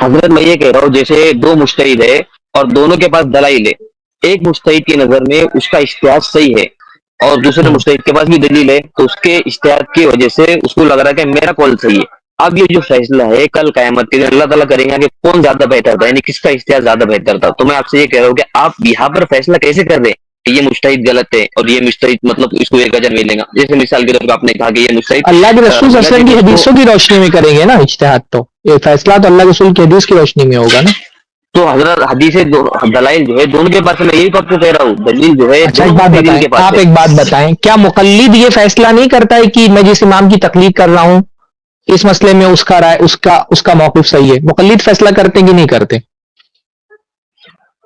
حضرت میں یہ کہہ رہا ہوں جیسے دو مجتہد ہے اور دونوں کے پاس دلائل ہے، ایک مجتہد کی نظر میں اس کا اجتہاد صحیح ہے اور دوسرے ہوں، مجتہد کے پاس بھی دلیل ہے، تو اس کے اجتہاد کی وجہ سے اس کو لگ رہا ہے کہ میرا قول صحیح ہے۔ اب یہ جو فیصلہ ہے کل قیامت کے دن اللہ تعالیٰ کریں گا کہ کون زیادہ بہتر تھا، یعنی کس کا اجتہاد زیادہ بہتر تھا۔ تو میں آپ سے یہ کہہ رہا ہوں کہ آپ یہاں پر فیصلہ کیسے کر رہے ہیں کہ یہ مجتہد غلط ہے اور یہ مجتہد مطلب اس کو ایک اجر ملے گا؟ جیسے مثال کے طور پر آپ نے کہا کہ یہ مجتہد اللہ کے رسول صلی اللہ علیہ غلط ہے وسلم تو کی اس کو، حدیثوں کی روشنی میں کریں گے نا اجتہاد، تو یہ فیصلہ تو اللہ کے رسول کی حدیث کی روشنی میں ہوگا نا۔ تو حضرت حدیث دلائل جو ہے دونوں کے پاس ہے، میں یہی تو آپ کو کہہ رہا ہوں، دلیل جو ہے اچھا ایک دونوں بات مجتہدین بتائیں، کے پاس آپ ہے۔ ایک بات بتائیں، کیا مقلد یہ فیصلہ نہیں کرتا ہے کہ میں جس امام کی تقلید کر رہا ہوں اس مسئلے میں اس کا رائے اس کا موقف صحیح ہے؟ مقلد فیصلہ کرتے ہیں کہ نہیں کرتے؟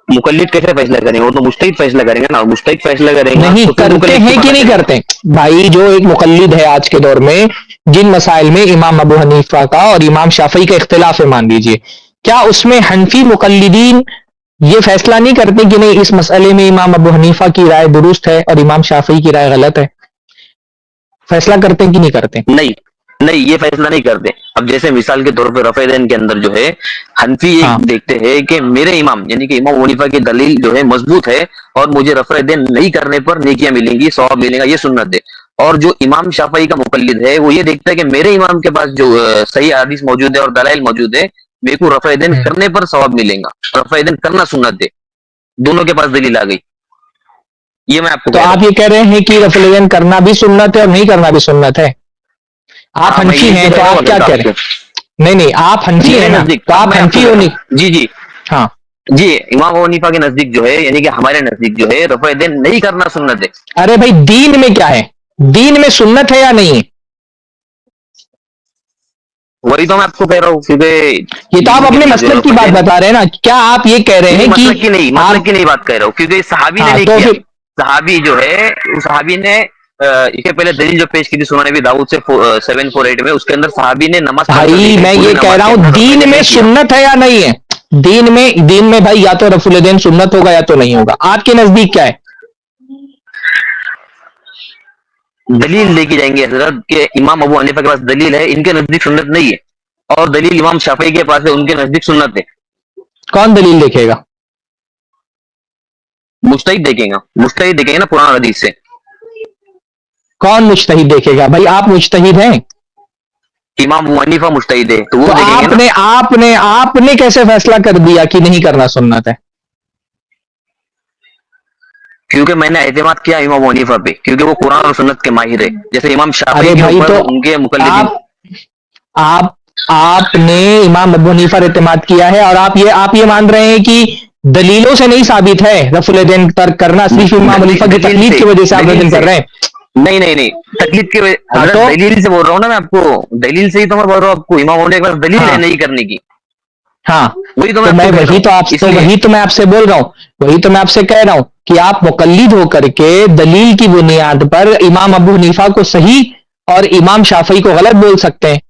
مقلد کیسے فیصلہ کریں گے؟ وہ تو مجتہد فیصلہ کریں گے نا، مجتہد فیصلہ کریں گا نہیں تو پھر کرتے مقلد کو ہیں کہ پتہ نہیں چلے گا۔ کرتے؟ بھائی جو ایک مقلد ہے آج کے دور میں، جن مسائل میں امام ابو حنیفہ کا اور امام شافعی کا اختلاف ہے مان لیجئے، کیا اس میں حنفی مقلدین یہ فیصلہ نہیں کرتے کہ نہیں اس مسئلے میں امام ابو حنیفہ کی رائے درست ہے اور امام شافعی کی رائے غلط ہے؟ فیصلہ کرتے ہیں کہ نہیں کرتے؟ نہیں، نہیں یہ فیصلہ نہیں کرتے۔ اب جیسے مثال کے طور پہ رفع دین کے اندر جو ہے حنفی ہاں، ایک دیکھتے ہیں کہ میرے امام یعنی کہ امام ابو حنیفہ کی دلیل جو ہے مضبوط ہے اور مجھے رفع دین نہیں کرنے پر نیکیاں ملیں گی، ثواب ملے گا، یہ سنت ہے۔ اور جو امام شافعی کا مقلد ہے وہ یہ دیکھتا ہے کہ میرے امام کے پاس جو صحیح حدیث موجود ہے اور دلائل موجود ہے، میرے کو رفع دین کرنے پر ثواب ملے گا، رفع دین کرنا سنت ہے۔ دونوں کے پاس دلیل آ گئی، یہ میں آپ کو تو کہہ رہا آپ ہوں۔ یہ کہہ رہے ہیں کہ رفع الیدین کرنا بھی سنت ہے اور نہیں کرنا بھی سنت ہے؟ آپ ہاں میں حنفی یہی ہیں تو کہہ تو رہا ہوں آپ کیا حضرت کہہ آپ رہے سے، ہیں؟ نہیں نہیں، آپ حنفی میرے ہیں نا، نزدیک تو اب آپ میں آپ کو حنفی کہہ رہا ہونی۔ ہوں، جی جی ہاں، جی، امام ابو حنیفہ کے نزدیک جو ہے یعنی کہ ہمارے نزدیک جو ہے رفع دین نہیں کرنا سنت ہے۔ ارے بھائی دین میں کیا ہے؟ دین میں سنت ہے یا نہیں ہے؟ وہی تو میں آپ کو کہہ رہا ہوں کیونکہ یہ تو آپ دین کے اپنے اندر جو مسلک کی رفع بات دین، بتا رہے ہیں نا، کیا آپ یہ کہہ رہے نہیں ہیں کہ مسلک کی نہیں، آپ، مسلک کی نہیں بات کہہ رہا ہوں کیونکہ صحابی نے ہاں نہیں تو کیا۔ پھر صحابی جو ہے اس صحابی نے اس کے پہلے دلیل جو پیش کی تھی سنن نبی داؤد سے 748 میں، اس کے اندر صحابی نے نماز پڑھ کر بھائی دکھائی، میں پوری یہ کہہ نماز رہا کے ہوں اندر رفع دین دین میں نہیں کیا۔ سنت ہے یا نہیں ہے؟ دین میں بھائی یا تو رفع الیدین سنت ہوگا یا تو نہیں ہوگا، آپ کے نزدیک کیا ہے؟ دلیل لے کے جائیں گے حضرت کہ امام ابو حنیفہ کے پاس دلیل ہے، ان کے نزدیک سنت نہیں ہے، اور دلیل امام شافعی کے پاس ہے، ان کے نزدیک سنت ہے۔ کون دلیل دیکھے گا؟ مجتہد دیکھیں گا، مجتہد دیکھیں گے نا قرآن حدیث سے۔ کون مجتہد دیکھے گا؟ بھائی آپ مجتہد ہیں امام ابو حنیفہ مجتہد ہے تو وہ تو دیکھیں گے آپ نا۔ نے آپ نے آپ نے کیسے فیصلہ کر دیا کہ نہیں کرنا سنت ہے؟ کیونکہ میں نے اعتماد کیا امام ابو حنیفہ پہ، کیونکہ وہ قرآن اور سنت کے ماہر ہے، جیسے امام شافعی ارے کے بھائی اوپر تو ان کے مقلدین۔ آپ آپ آپ نے امام ابو حنیفہ پر اعتماد کیا ہے اور آپ یہ مان رہے ہیں کہ دلیلوں سے نہیں ثابت ہے رفع الیدین ترک کرنا، صرف امام حنیفہ کی دلیل تقلید سے، کی وجہ سے آپ دلیل ردن سے، کر رہے ہیں؟ نہیں نہیں نہیں، تکلیف کے ہاں تو حضرت دلیل سے بول رہا ہوں نا میں آپ کو، دلیل سے ہی تو میں بول رہا ہوں آپ کو، امام ہونے کے پاس دلیل ہے ہاں نہیں کرنے کی، ہاں وہی تو میں تو آپ کو میں کہہ رہا وہی ہوں تو آپ اس تو لیے۔ وہی تو میں آپ سے بول رہا ہوں، وہی تو میں آپ سے کہہ رہا ہوں کہ آپ مقلد ہو کر کے دلیل کی بنیاد پر امام ابو حنیفہ کو صحیح اور امام شافعی کو غلط بول سکتے ہیں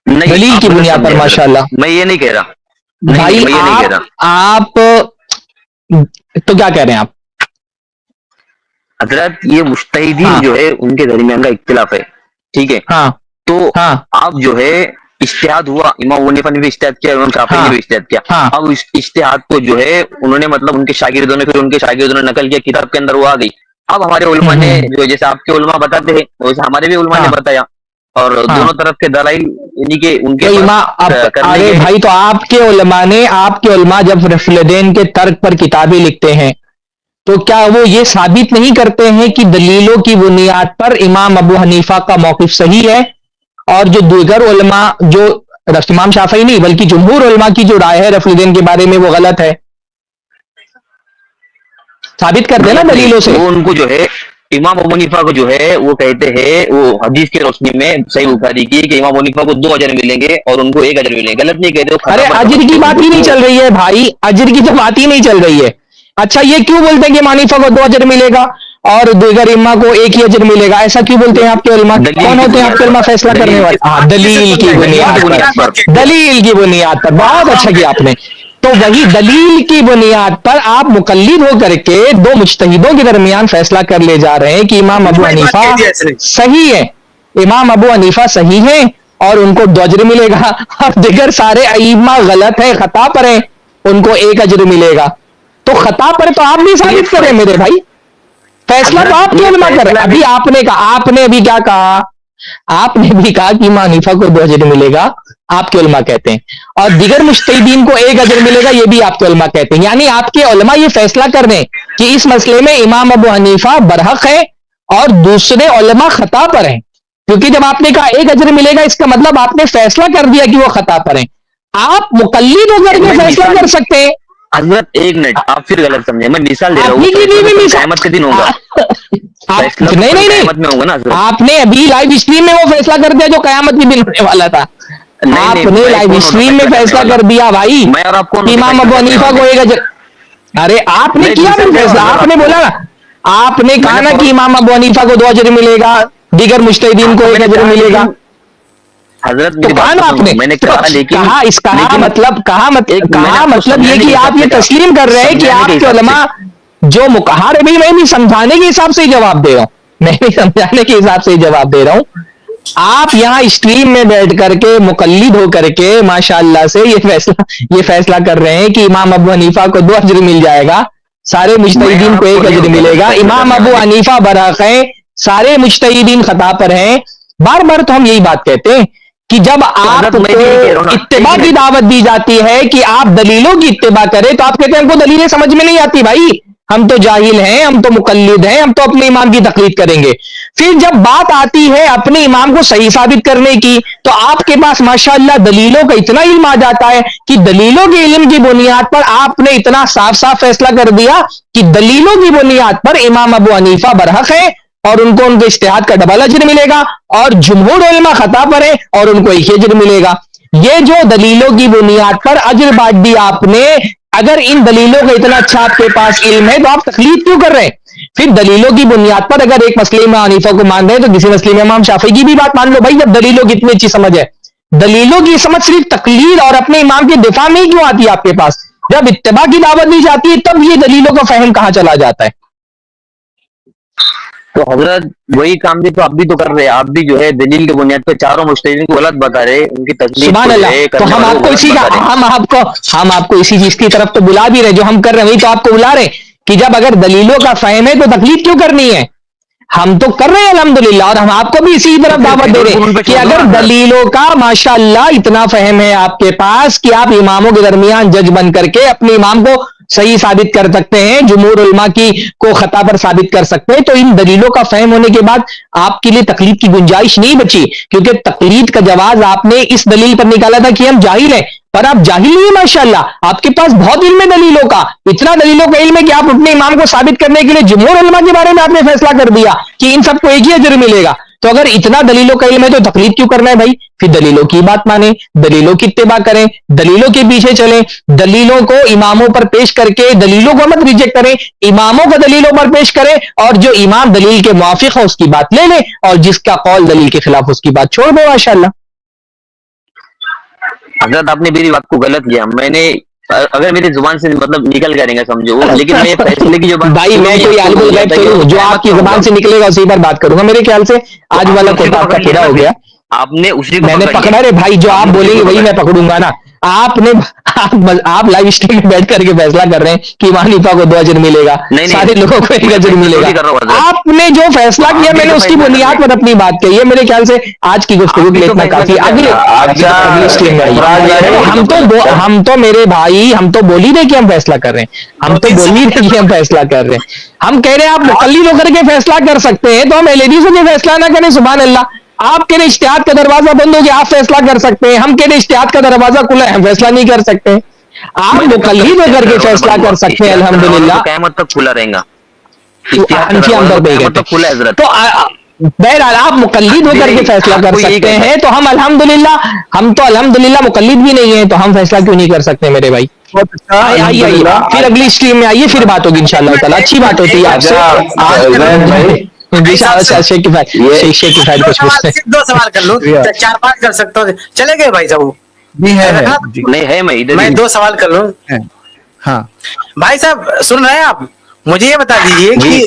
نہیں دلیل آپ کی غلط بنیاد پر، سمجھے ماشاء حضرت، اللہ۔ میں یہ نہیں کہہ رہا، نہیں نہیں بھائی میں یہ نہیں کہہ رہا آپ تو کیا کہہ رہے ہیں آپ؟ حضرت، یہ مجتہدین ہاں جو ہے ان کے درمیان کا اختلاف ہے، ٹھیک ہے؟ ہاں تو ہاں آپ جو ہے اجتہاد ہوا، امام ابو حنیفہ نے بھی اجتہاد کیا، امام شافعی نے ہاں بھی اجتہاد کیا، ہاں اب اس اجتہاد کو جو ہے انہوں نے مطلب ان کے شاگردوں نے، پھر ان کے شاگردوں نے نقل کیا کتاب کے اندر، وہ آ گئی۔ اب ہمارے علماء نے جو جیسے آپ کے علماء بتاتے ہیں ویسے ہمارے بھی علماء نے ہاں بتایا، اور ہاں دونوں طرف کے دلائل یعنی کہ ان تو کے پاس امام اب کرنے ارے کے، بھائی تو آپ کے علماء جب رفع الیدین کے ترک پر کتابیں لکھتے ہیں تو کیا وہ یہ ثابت نہیں کرتے ہیں کہ دلیلوں کی بنیاد پر امام ابو حنیفہ کا موقف صحیح ہے اور جو دیگر علماء جو امام شافعی نہیں بلکہ جمہور علماء کی جو رائے ہے رفع الیدین کے بارے میں وہ غلط ہے؟ ثابت کر دینا غلط نہیں، دلیلوں سے۔ وہ ان کو جو ہے امام ابو حنیفہ کو جو ہے وہ کہتے ہیں، وہ حدیث کی روشنی میں صحیح بخاری کی کہ امام ابو حنیفہ کو 2 اجر ملیں گے اور ان کو 1 اجر ملیں گے، غلط نہیں کہتے، وہ ارے خطا پر اجر سمجھتے کی ہیں ان بات کو ہی نہیں وہ۔ چل رہی ہے بھائی، اجر کی تو بات ہی نہیں چل رہی ہے۔ اچھا یہ کیوں بولتے ہیں کہ امام حنیفہ کو 2 اجر ملے گا اور دیگر امہ کو 1 ہی اجر ملے گا؟ ایسا کیوں بولتے ہیں آپ کے علماء؟ دلیل کون کی ہوتے ہیں آپ کے بنیاد علماء پر، فیصلہ کرنے دلیل کی والے؟ ہاں دلیل کی دلیل کی بنیاد پر، بنیاد پر، دلیل کی بنیاد پر، بہت اچھا کیا آپ نے۔ تو وہی دلیل کی بنیاد پر آپ مقلد ہو کر کے دو مجتہدوں کے درمیان فیصلہ کر لے جا رہے ہیں کہ امام ابو حنیفہ صحیح ہے، امام ابو حنیفہ صحیح ہیں اور ان کو 2 اجر ملے گا، اور دیگر سارے ائمہ غلط ہیں، خطا پر ہیں، ان کو 1 اجر ملے گا. تو خطا پر تو آپ بھی ثابت کریں میرے بھائی، فیصلہ تو آپ کے علماء کر رہے ہیں. ابھی آپ نے کہا، آپ نے ابھی کیا کہا؟ آپ نے بھی کہا کہ امام حنیفہ کو 2 اجر ملے گا، آپ کے علماء کہتے ہیں، اور دیگر مجتہدین کو 1 اجر ملے گا، یہ بھی آپ کے علماء کہتے ہیں. یعنی آپ کے علماء یہ فیصلہ کر رہے ہیں کہ اس مسئلے میں امام ابو حنیفہ برحق ہے اور دوسرے علماء خطا پر ہیں. کیونکہ جب آپ نے کہا 1 اجر ملے گا، اس کا مطلب آپ نے فیصلہ کر دیا کہ وہ خطا پر ہیں. آپ مقلد ہو کر کے فیصلہ کر سکتے ہیں. حضرت ایک منٹ، آپ پھر غلط سمجھے، میں مثال دے رہا آپ ہوں. نے کی بھی مثال، قیامت کے دن ہوگا، فیصلہ نہیں قیامت میں ہوگا نا حضرت. آپ نے ابھی لائیو اسٹریم میں وہ فیصلہ کر دیا جو قیامت کے دن ہونے والا تھا. آپ نے لائیو اسٹریم میں فیصلہ کر دیا بھائی میں اور آپ کون امام ابو حنیفہ کو 1 اجر. ارے آپ نے کیا فیصلہ، آپ نے بولا نا، آپ نے کہا نا کہ امام ابو حنیفہ کو 2 اجر ملے گا، دیگر مجتہدین کو 1 اجر ملے گا. حضرت تو کہا نا آپ نے، میں نے کہا، لیکن کہا مطلب یہ کہ آپ یہ تسلیم کر رہے ہیں کہ آپ کے علماء جو مقہر ہے. میں بھی سمجھانے کے حساب سے ہی جواب دے رہا ہوں، میں بھی سمجھانے کے حساب سے ہی جواب دے رہا ہوں. آپ یہاں اسٹریم میں بیٹھ کر کے مقلد ہو کر کے ماشاءاللہ سے یہ فیصلہ کر رہے ہیں کہ امام ابو حنیفہ کو 2 اجر مل جائے گا، سارے مجتہدین کو 1 اجر ملے گا. امام ابو حنیفہ برحق ہیں، سارے مجتہدین خطا پر ہیں. بار بار تو ہم یہی بات کہتے ہیں کہ جب آپ کو اتباع کی دعوت دی جاتی ہے کہ آپ دلیلوں کی اتباع کریں، تو آپ کہتے ہیں ہم کو دلیلیں سمجھ میں نہیں آتی. بھائی ہم تو جاہل ہیں، ہم تو مقلد ہیں، ہم تو اپنے امام کی تقلید کریں گے. پھر جب بات آتی ہے اپنے امام کو صحیح ثابت کرنے کی، تو آپ کے پاس ماشاءاللہ دلیلوں کا اتنا علم آ جاتا ہے کہ دلیلوں کے علم کی بنیاد پر آپ نے اتنا صاف صاف فیصلہ کر دیا کہ دلیلوں کی بنیاد پر امام ابو حنیفہ برحق ہے اور ان کو ان کے اجتہاد کا ڈبل اجر ملے گا، اور جمہور علماء خطا پر ہیں اور ان کو 1 اجر ملے گا. یہ جو دلیلوں کی بنیاد پر اجر بانٹ دی آپ نے، اگر ان دلیلوں کا اتنا اچھا آپ کے پاس علم ہے تو آپ تقلید کیوں کر رہے ہیں؟ پھر دلیلوں کی بنیاد پر اگر ایک مسئلے میں حنیفہ کو مان رہے ہیں تو کسی مسئلے میں امام شافعی کی بھی بات مان لو. بھائی جب دلیلوں کی اتنی اچھی سمجھ ہے، دلیلوں کی سمجھ صرف تقلید اور اپنے امام کے دفاع میں ہی کیوں آتی ہے آپ کے پاس؟ جب اتباع کی دعوت دی جاتی ہے تب یہ دلیلوں کا فہم کہاں چلا جاتا ہے؟ تو حضرت وہی کام بھی تو آپ بھی تو کر رہے ہیں. آپ بھی جو ہے دلیل کی بنیاد پہ چاروں مجتہدین کو غلط بتا رہے، ان کی تقلید سبحان اللہ. تو ہم آپ کو اسی کا ہم آپ کو اسی چیز کی طرف تو بلا بھی رہے، جو ہم کر رہے ہیں وہی تو آپ کو بلا رہے کہ جب اگر دلیلوں کا فہم ہے تو تقلید کیوں کرنی ہے؟ ہم تو کر رہے ہیں الحمدللہ، اور ہم آپ کو بھی اسی طرف دعوت دے رہے ہیں کہ اگر دلیلوں کا ماشاءاللہ اتنا فہم ہے آپ کے پاس کہ آپ اماموں کے درمیان جج بن کر کے اپنے امام کو صحیح ثابت کر سکتے ہیں، جمہور علماء کی کو خطا پر ثابت کر سکتے ہیں، تو ان دلیلوں کا فہم ہونے کے بعد آپ کے لیے تقلید کی گنجائش نہیں بچی. کیونکہ تقلید کا جواز آپ نے اس دلیل پر نکالا تھا کہ ہم جاہل ہیں، پر آپ جاہل نہیں ہیں ماشاءاللہ، آپ کے پاس بہت علم ہے دلیلوں کا. اتنا دلیلوں کا علم ہے کہ آپ اپنے امام کو ثابت کرنے کے لیے جمہور علماء کے بارے میں آپ نے فیصلہ کر دیا کہ ان سب کو 1 ہی اجر ملے گا. تو اگر اتنا دلیلوں کا علم ہے تو تقلید کیوں کرنا ہے بھائی؟ پھر دلیلوں کی بات مانیں، دلیلوں کی اتباع کریں، دلیلوں کے پیچھے چلیں، دلیلوں کو اماموں پر پیش کر کے دلیلوں کو مت ریجیکٹ کریں، اماموں کو دلیلوں پر پیش کریں، اور جو امام دلیل کے موافق ہے اس کی بات لے لیں، اور جس کا قول دلیل کے خلاف اس کی بات چھوڑ دو. ماشاءاللہ حضرت آپ نے میری بات کو غلط کیا. میں نے اگر میری زبان سے مطلب نکل کریں گا سمجھو، لیکن میں فیصلے کی جو بات بھائی میں کوئی عالم الغیب تو نہیں، جو آپ کی زبان سے نکلے گا اسی پر بات کروں گا. میرے خیال سے آج والا کوٹا آپ کا پورا ہو گیا. آپ نے اسی کو میں نے پکڑا رہے بھائی، جو آپ بولیں گے وہی میں پکڑوں گا نا. آپ لائیو اسٹریم میں بیٹھ کر کے فیصلہ کر رہے ہیں کہ امام حنیفہ کو 2 اجر ملے گا، سارے لوگوں کو 1 اجر ملے گا. آپ نے جو فیصلہ کیا میں نے اس کی بنیاد پر اپنی بات کہی ہے. میرے خیال سے آج کی گفتگو کے لیے اتنا کافی ہے. اگلی اسٹریم میں آئیے. ہم تو میرے بھائی ہم تو بول ہی رہے کہ ہم فیصلہ کر رہے ہیں، ہم تو بول ہی رہے کہ ہم فیصلہ کر رہے ہیں. ہم کہہ رہے ہیں آپ مقلد ہو کر کے فیصلہ کر سکتے ہیں تو ہم اہل حدیث ہو کے فیصلہ نہ کریں. سبحان اللہ. آپ کے لیے اجتہاد کا دروازہ بند ہو گیا، آپ فیصلہ کر سکتے ہیں. ہم کے لیے اجتہاد کا دروازہ کھلا ہے، ہم فیصلہ نہیں کر سکتے. آپ مقلد ہو کر کے فیصلہ کر سکتے ہیں الحمدللہ. قیامت تک کھلا رہے گا. تو بہرحال آپ مقلد ہو کر کے فیصلہ کر سکتے ہیں، تو ہم الحمدللہ مقلد بھی نہیں ہیں، تو ہم فیصلہ کیوں نہیں کر سکتے میرے بھائی؟ آئیے پھر اگلی اسٹریم میں آئیے، پھر بات ہوگی انشاءاللہ تعالیٰ. اچھی بات ہوتی ہے آپ سے. شیخ کفایت کچھ پوچھتے ہیں. 2 سوال کر لوں، 4-5 کر سکتا ہوں. چلے گئے بھائی صاحب؟ نہیں ہے، میں 2 سوال کر لوں. ہاں بھائی صاحب سن رہے ہیں آپ؟ مجھے یہ بتا دیجئے کہ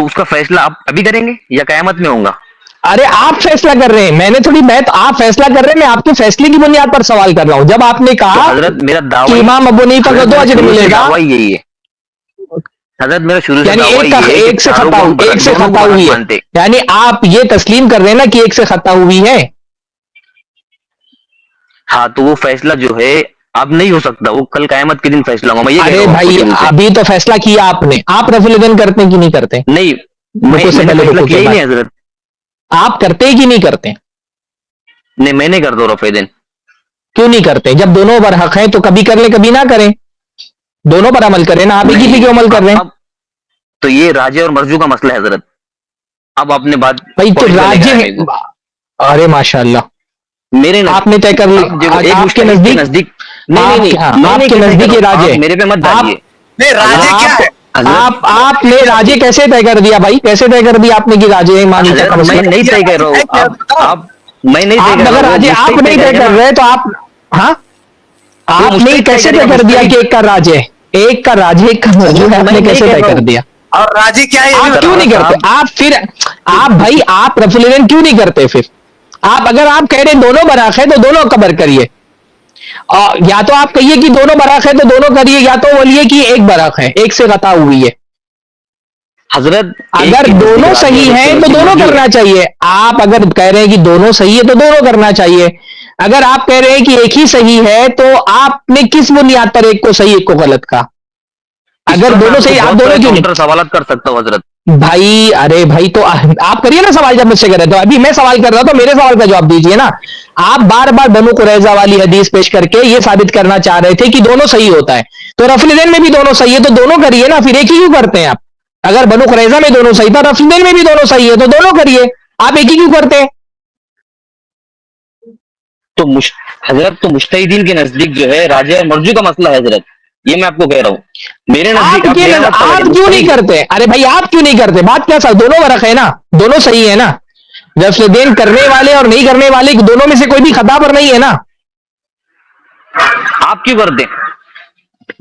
تو اس کا فیصلہ آپ ابھی کریں گے یا قیامت میں ہوگا؟ ارے آپ فیصلہ کر رہے ہیں، میں نے تھوڑی میں تو آپ فیصلہ کر رہے ہیں، میں آپ کے فیصلے کی بنیاد پر سوال کر رہا ہوں. جب آپ نے تو کہا حضرت میرا کہ دعوی، امام ابو حنیفہ کو 2 اجر ملے گا، دعوی یہی ہے حضرت، میرا شروع سے یعنی دعوی یہ ہے کہ ایک سے چاروں خطا کو ہم ایک سے دونوں کو خطا برحق ہوئی ہے، مانتے. یعنی آپ یہ تسلیم کر رہے ہیں نا کہ ایک سے خطا ہوئی ہے. ہاں تو وہ فیصلہ جو ہے اب نہیں ہو سکتا، وہ کل قیامت کے دن فیصلہ ہوگا. میں یہ کہہ رہا ارے ہوں آپ کو بھائی شروع سے. ابھی تو فیصلہ کیا آپ رفع الدین کرتے ہیں کہ نہیں کرتے؟ نہیں، رکوع سے میں نے پہلے فیصلہ رکوع کے کیا ہی بعد نہیں حضرت. آپ کرتے ہیں کہ نہیں کرتے؟ نہیں، میں نہیں کرتا ہوں رفع دین. کیوں نہیں کرتے؟ جب دونوں برحق ہیں تو کبھی کر لیں کبھی نہ کریں، دونوں پر عمل کریں نا. آپ ایک ہی پہ کیوں عمل کر رہے ہیں؟ اب تو یہ راجے اور مرجو کا مسئلہ ہے حضرت. اب آپ نے بات بھائی تو پوائنٹ پہ لے کے راجے، آیا میرے کو. ارے ماشاء اللہ، میرے آپ نے طے کر لی. اب جو ایک آپ کے مجتہد کے نزدیک، نزدیک، نہیں نہیں نہیں، میں آپ نہیں کے کہتا کر نزدیک رہا یہ ہوں، راجے آپ میرے پہ مت آپ ڈالیے. نہیں راجے کیا ہے؟ حضرت آپ نے راجے کیسے طے کر دیا بھائی؟ کیسے طے کر دیا آپ نے کہ راجے امام حنیفہ کا حضرت میں مسلک؟ نہیں طے کر رہا ہوں. آپ میں نہیں طے آپ کر رہا اگر ہوں، وہ راجے آپ مجتہد طے نہیں طے کرے گا کر نا. رہے تو آپ، ہاں تو آپ نے مجتہد طے کیسے کرے طے گا، کر دیا کہ مجتہد. ایک کا راجے، ایک کا راجے، ایک کا مرجو ہے؟ حضرت آپ میں نے نہیں کیسے کر طے رہا کر ہوں. دیا؟ اور راجے کیا ہے یہ بھی آپ بتاؤ. کیوں نہیں کرتے؟ صاحب، آپ پھر آپ بھائی آپ رفع الدین کیوں نہیں کرتے پھر؟ آپ اگر آپ کہہ رہے ہیں دونوں برحق ہے تو دونوں قبر کریے، یا تو آپ کہیے کہ دونوں برحق ہے تو دونوں کریے، یا تو بولیے کہ ایک برحق ہے، ایک سے خطا ہوئی ہے. حضرت ایک اگر کے نزدیک دونوں راجے اور صحیح ایک کے ہیں تو نزدیک دونوں مرجو ہے. کرنا چاہیے. آپ اگر کہہ رہے ہیں کہ دونوں صحیح ہے تو دونوں کرنا چاہیے. اگر آپ کہہ رہے ہیں کہ ایک ہی صحیح ہے تو آپ نے کس بنیاد پر ایک کو صحیح ایک کو غلط کہا؟ اس اگر پر میں دونوں آپ کو صحیح، آپ بہت دونوں سارے کیوں کاؤنٹر نہیں؟ سوالات کر سکتا ہوں حضرت. بھائی ارے بھائی تو آپ کریے نا سوال. جب مجھ سے کر رہے تو ابھی میں سوال کر رہا تو میرے سوال کا جواب دیجیے نا. آپ بار بار بنو قریظہ والی حدیث پیش کر کے یہ ثابت کرنا چاہ رہے تھے کہ دونوں صحیح ہوتا ہے، تو رفع الدین میں بھی دونوں صحیح ہے تو دونوں کریے نا. پھر ایک ہی کیوں کرتے ہیں آپ؟ اگر بنو قریظہ میں دونوں صحیح تھا، رفع الدین میں بھی دونوں صحیح ہے تو دونوں کریے. آپ ایک ہی کیوں کرتے ہیں؟ تو حضرت تو مجتہدین کے نزدیک جو ہے راجے اور مرجو کا مسئلہ ہے حضرت. یہ میں آپ کو کہہ رہا ہوں. میرے نزدیک آپ میرا مت آپ پکڑیے. کیوں نہیں مجتہد کرتے؟ ارے بھائی آپ کیوں نہیں کرتے؟ بات کیا سر، دونوں برحق ہے نا، دونوں صحیح ہے نا. رفع الدین کرنے والے اور نہیں کرنے والے دونوں میں سے کوئی بھی خطا پر نہیں ہے نا. آپ کیوں کرتے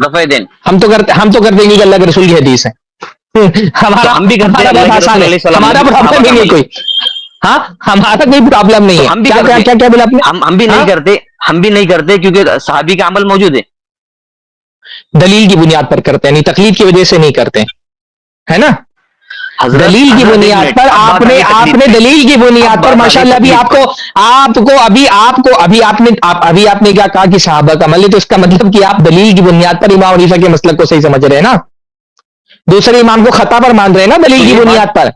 رفع دین؟ ہم تو کرتے نہیں کہ اللہ کے رسول کی حدیث ہے. ہمارا تو ہم بھی کرتے ہیں. ہمارا اللہ بہت کے آسان رسول ہے، علیہ السلام نے ہمارا بھی صحابہ پرابلم کا ہی نہیں عمل. کوئی. ہاں ہمارا کوئی پرابلم نہیں تو ہے. ہم بھی کیا کرتے. کیا کیا بولا آپ نے؟ ہم بھی نہیں ہاں کرتے. ہم بھی نہیں کرتے کیونکہ صحابی کا عمل موجود ہے. دلیل کی بنیاد پر کرتے ہیں، نہیں تقلید کی وجہ سے نہیں کرتے، ہے نا. دلیل کی حضرت ایک بنیاد منٹ، پر اب آپ بات آ نے گئی تکلیف پہ. دلیل کی اب بنیاد پر بات آ گئی ماشاءاللہ ابھی تکلیف پر. ابھی آپ نے کیا کہا کہ صحابہ کا عمل ہے، تو اس کا مطلب کہ آپ دلیل کی بنیاد پر امام حنیفہ کے مسلک کو صحیح سمجھ رہے ہیں نا. دوسرے امام کو خطا پر مان رہے ہیں نا تو دلیل کی بنیاد پر.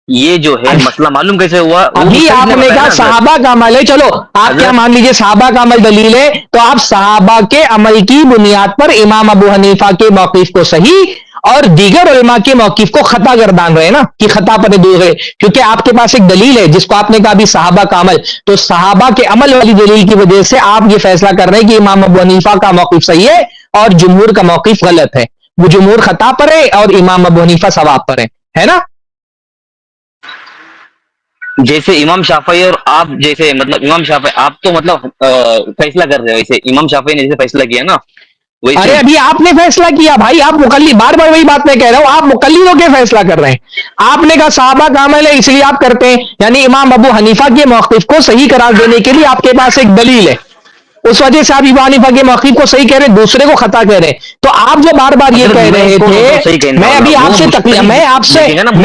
یہ جو ہے مسئلہ معلوم کیسے ہوا؟ وہ ابھی مجتہد آپ نے بتایا کہا نا حضرت. صحابہ کا عمل ہے، چلو آپ کیا حضرت مان لیجئے صحابہ کا عمل دلیل ہے، تو آپ صحابہ کے عمل کی بنیاد پر امام ابو حنیفہ کے موقف کو صحیح اور دیگر علماء کے موقف کو خطا گردان رہے نا، کہ خطا پر دور ہے. کیونکہ آپ کے پاس ایک دلیل ہے جس کو آپ نے کہا بھی صحابہ کا عمل، تو صحابہ کے عمل والی دلیل کی وجہ سے آپ یہ فیصلہ کر رہے ہیں کہ امام ابو حنیفہ کا موقف صحیح ہے اور جمہور کا موقف غلط ہے. وہ جمہور خطا پر ہے اور امام ابو حنیفہ ثواب پر ہے نا. جیسے امام شافعی اور آپ جیسے، مطلب امام شافعی آپ تو مطلب فیصلہ کر رہے ہو، ویسے امام شافعی نے جیسے فیصلہ کیا نا ویسے ارے ہی. ابھی آپ نے فیصلہ کیا بھائی، آپ مقلد، بار بار وہی بات میں کہہ رہا ہوں، آپ مقلد ہو کے فیصلہ کر رہے ہیں. آپ نے کہا صحابہ کا عمل ہے اس لیے آپ کرتے ہیں، یعنی امام ابو حنیفہ کے موقف کو صحیح قرار دینے کے لیے آپ کے پاس ایک دلیل ہے، اس وجہ سے آپ ابو حنیفہ کے موقف کو صحیح کہہ رہے ہیں، دوسرے کو خطا کہہ رہے ہیں. تو آپ جو بار بار یہ حضرت کہہ میں رہے کون ہوتا ہوں صحیح تھے، کہنے میں والا؟ ابھی آپ وہ سے مجتہد دیکھیں گا نا، مجتہد.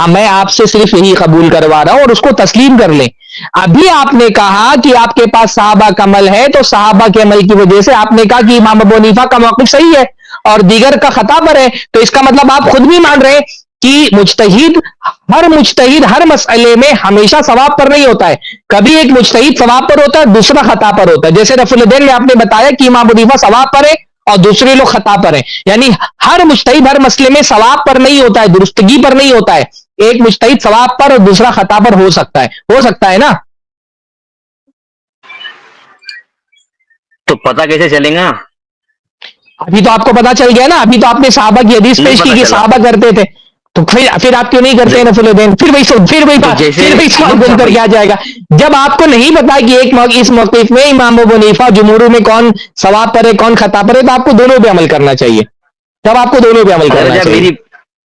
میں آپ سے صرف یہی قبول کروا رہا ہوں اور اس کو تسلیم کر لیں. ابھی آپ نے کہا کہ آپ کے پاس صحابہ کا عمل ہے، تو صحابہ کے عمل کی وجہ سے آپ نے کہا کہ امام ابو حنیفہ کا موقف صحیح ہے اور دیگر کا خطا پر ہے. تو اس کا مطلب آپ خود بھی مان رہے ہیں کہ مجتہد ہر مسئلے میں ہمیشہ ثواب پر نہیں ہوتا ہے. کبھی ایک مجتہد ثواب پر ہوتا ہے، دوسرا خطا پر ہوتا ہے. جیسے رفع الدین میں آپ نے بتایا کہ امام ابو حنیفہ ثواب پر ہے اور دوسرے لوگ خطا پر ہیں. یعنی ہر مجتہد ہر مسئلے میں ثواب پر نہیں ہوتا ہے، درستگی پر نہیں ہوتا ہے. ایک مجتہد ثواب پر اور دوسرا خطا پر ہو سکتا ہے نا. تو پتہ کیسے چلے گا؟ ابھی تو آپ کو پتا چل گیا نا، ابھی تو آپ نے صحابہ کی حدیث نہیں پیش کی پتا کہ چلا. صحابہ کرتے تھے، تو پھر آپ کیوں نہیں کرتے ہیں رفع الدین؟ پھر تو جیسے وہی سوال امام گھوم کر شافعی، کے آ جائے گا. جب آپ کو نہیں پتا کہ اس موقف میں امام ابو حنیفہ جمہور میں کون ثواب پر ہے کون خطا پر ہے، تو آپ کو دونوں پہ عمل کرنا چاہیے. تب آپ کو دونوں پہ عمل اگر کرنا جب چاہیے.